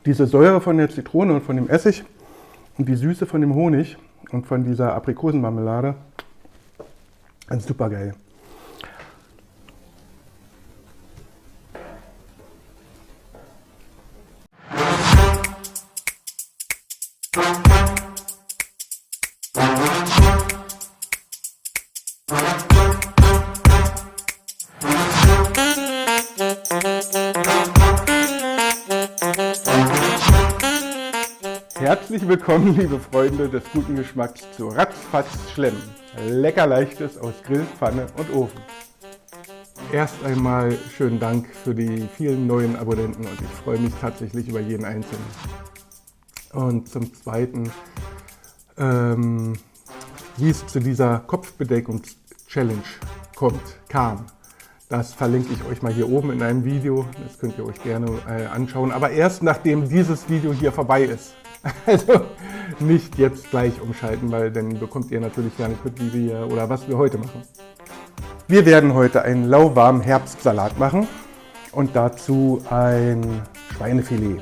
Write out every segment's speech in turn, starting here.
Diese Säure von der Zitrone und von dem Essig und die Süße von dem Honig und von dieser Aprikosenmarmelade, super geil. Herzlich willkommen, liebe Freunde des guten Geschmacks, zu Ratzfatz Schlemm. Lecker Leichtes aus Grill, Pfanne und Ofen. Erst einmal schönen Dank für die vielen neuen Abonnenten und ich freue mich tatsächlich über jeden Einzelnen. Und zum Zweiten, wie es zu dieser Kopfbedeckungs-Challenge kam. Das verlinke ich euch mal hier oben in einem Video, das könnt ihr euch gerne anschauen, aber erst nachdem dieses Video hier vorbei ist. Also nicht jetzt gleich umschalten, weil dann bekommt ihr natürlich gar nicht mit, wie wir oder was wir heute machen. Wir werden heute einen lauwarmen Herbstsalat machen und dazu ein Schweinefilet.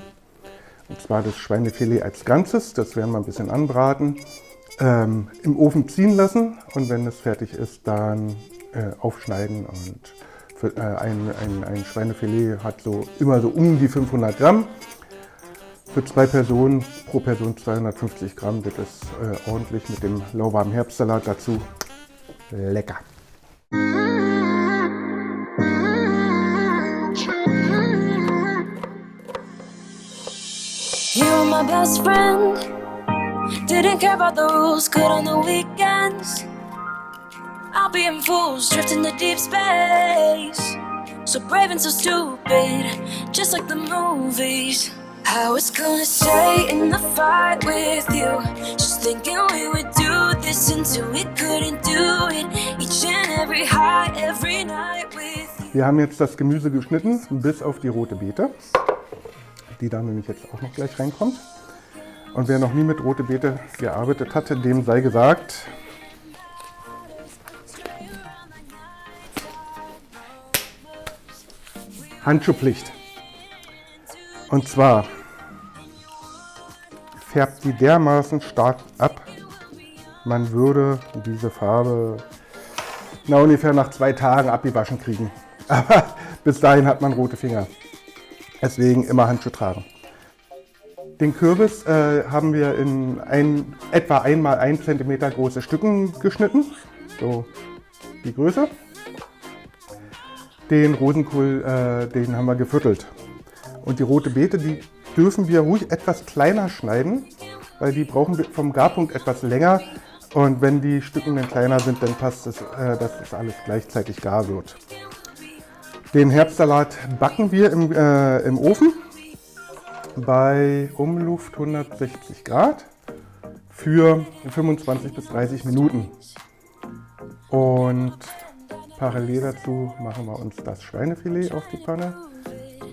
Und zwar das Schweinefilet als Ganzes, das werden wir ein bisschen anbraten, im Ofen ziehen lassen und wenn es fertig ist, dann aufschneiden. Und für, ein Schweinefilet hat immer so um die 500 Gramm. Für 2 Personen, pro Person 250 Gramm, das ist ordentlich mit dem lauwarmen Herbstsalat dazu. Lecker! You were my best friend, didn't care about the rules, good on the weekends. I'll be in fools, drifting to deep space. So brave and so stupid, just like the movies. I was gonna stay in the fight with you, just thinking we would do this until we couldn't do it. Each and every high, every night with you. Wir haben jetzt das Gemüse geschnitten, bis auf die rote Beete, die da nämlich jetzt auch noch gleich reinkommt. Und wer noch nie mit rote Beete gearbeitet hatte, dem sei gesagt, Handschuhpflicht. Und zwar färbt die dermaßen stark ab, man würde diese Farbe ungefähr nach 2 Tagen abgewaschen kriegen. Aber bis dahin hat man rote Finger. Deswegen immer Handschuhe tragen. Den Kürbis haben wir in etwa 1 x 1 cm große Stücken geschnitten, so die Größe. Den Rosenkohl, den haben wir geviertelt. Und die rote Beete, die dürfen wir ruhig etwas kleiner schneiden, weil die brauchen vom Garpunkt etwas länger. Und wenn die Stücken dann kleiner sind, dann passt es, dass das alles gleichzeitig gar wird. Den Herbstsalat backen wir im Ofen bei Umluft 160 Grad für 25 bis 30 Minuten. Und parallel dazu machen wir uns das Schweinefilet auf die Pfanne,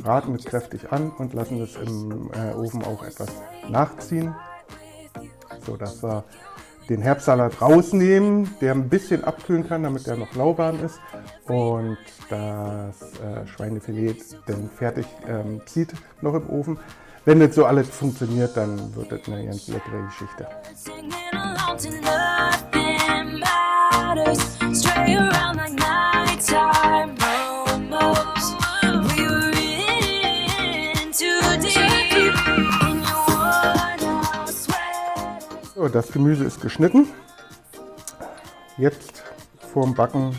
braten es kräftig an und lassen es im Ofen auch etwas nachziehen, sodass wir den Herbstsalat rausnehmen, der ein bisschen abkühlen kann, damit er noch lauwarm ist und das Schweinefilet dann fertig zieht noch im Ofen. Wenn das so alles funktioniert, dann wird das eine ganz leckere Geschichte. So, das Gemüse ist geschnitten. Jetzt vorm Backen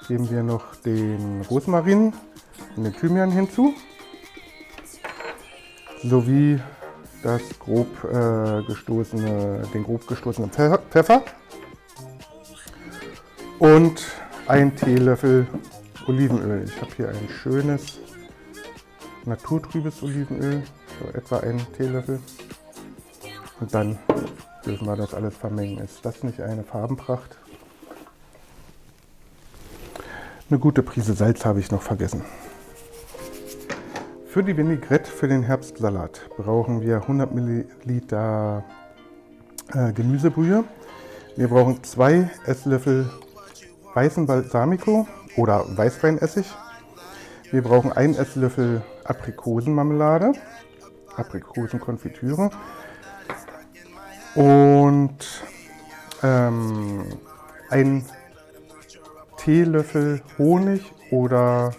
geben wir noch den Rosmarin und den Thymian hinzu, sowie den grob gestoßenen Pfeffer und 1 Teelöffel Olivenöl. Ich habe hier ein schönes naturtrübes Olivenöl, so etwa 1 Teelöffel. Und dann dürfen wir das alles vermengen. Ist das nicht eine Farbenpracht? Eine gute Prise Salz habe ich noch vergessen. Für die Vinaigrette für den Herbstsalat brauchen wir 100 Milliliter Gemüsebrühe. Wir brauchen 2 Esslöffel weißen Balsamico oder Weißweinessig. Wir brauchen 1 Esslöffel Aprikosenmarmelade, Aprikosenkonfitüre und ein Teelöffel Honig oder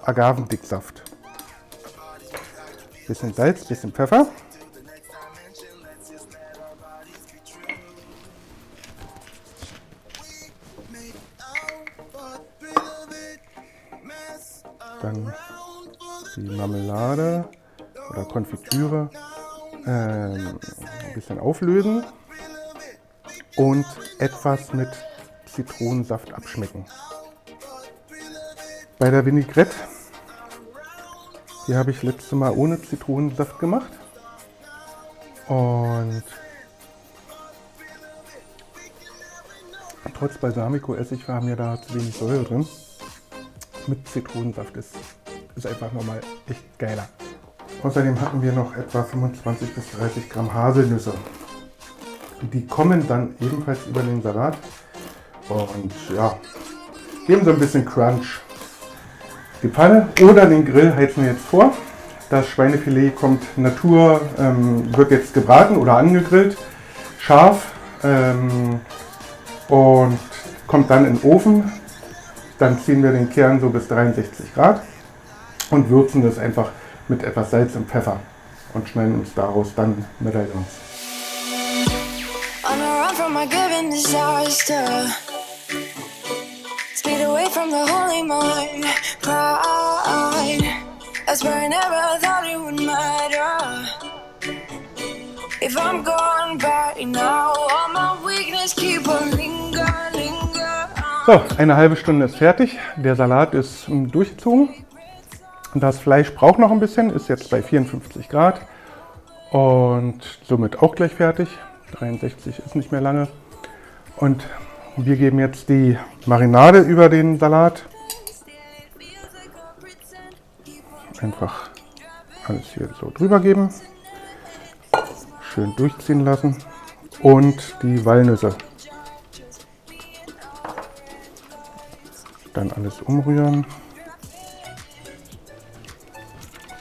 Agavendicksaft. Bisschen Salz, bisschen Pfeffer. Dann die Marmelade oder Konfitüre ein bisschen auflösen und etwas mit Zitronensaft abschmecken. Bei der Vinaigrette, die habe ich letztes Mal ohne Zitronensaft gemacht und trotz Balsamico-Essig war mir da zu wenig Säure drin. Mit Zitronensaft ist einfach nochmal echt geiler. Außerdem hatten wir noch etwa 25 bis 30 Gramm Haselnüsse. Die kommen dann ebenfalls über den Salat und ja, geben so ein bisschen Crunch. Die Pfanne oder den Grill heizen wir jetzt vor. Das Schweinefilet kommt Natur, wird jetzt gebraten oder angegrillt, scharf und kommt dann in den Ofen. Dann ziehen wir den Kern so bis 63 Grad und würzen das einfach mit etwas Salz und Pfeffer und schneiden uns daraus dann Medaillons. On a run from a given disaster, speed away from the holy mind, pride. That's where I never thought it would matter. If I'm gone by now, all my weakness keep on linger. So, eine halbe Stunde ist fertig. Der Salat ist durchgezogen. Das Fleisch braucht noch ein bisschen, ist jetzt bei 54 Grad und somit auch gleich fertig. 63 ist nicht mehr lange. Und wir geben jetzt die Marinade über den Salat. Einfach alles hier so drüber geben. Schön durchziehen lassen. Und die Walnüsse. Dann alles umrühren,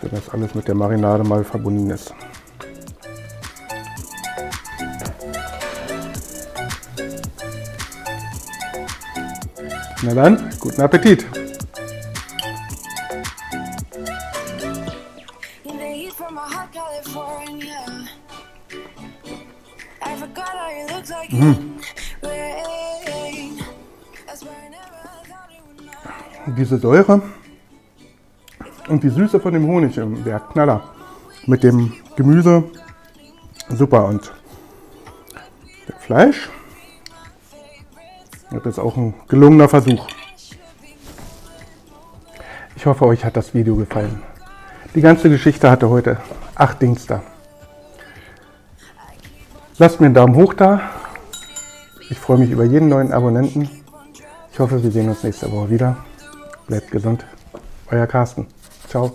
sodass alles mit der Marinade mal verbunden ist. Na dann, guten Appetit! Diese Säure und die Süße von dem Honig, der Knaller mit dem Gemüse, super. Und das Fleisch, das ist auch ein gelungener Versuch. Ich hoffe, euch hat das Video gefallen. Die ganze Geschichte hatte heute 8 Dings da. Lasst mir einen Daumen hoch da. Ich freue mich über jeden neuen Abonnenten. Ich hoffe, wir sehen uns nächste Woche wieder. Bleibt gesund. Euer Carsten. Ciao.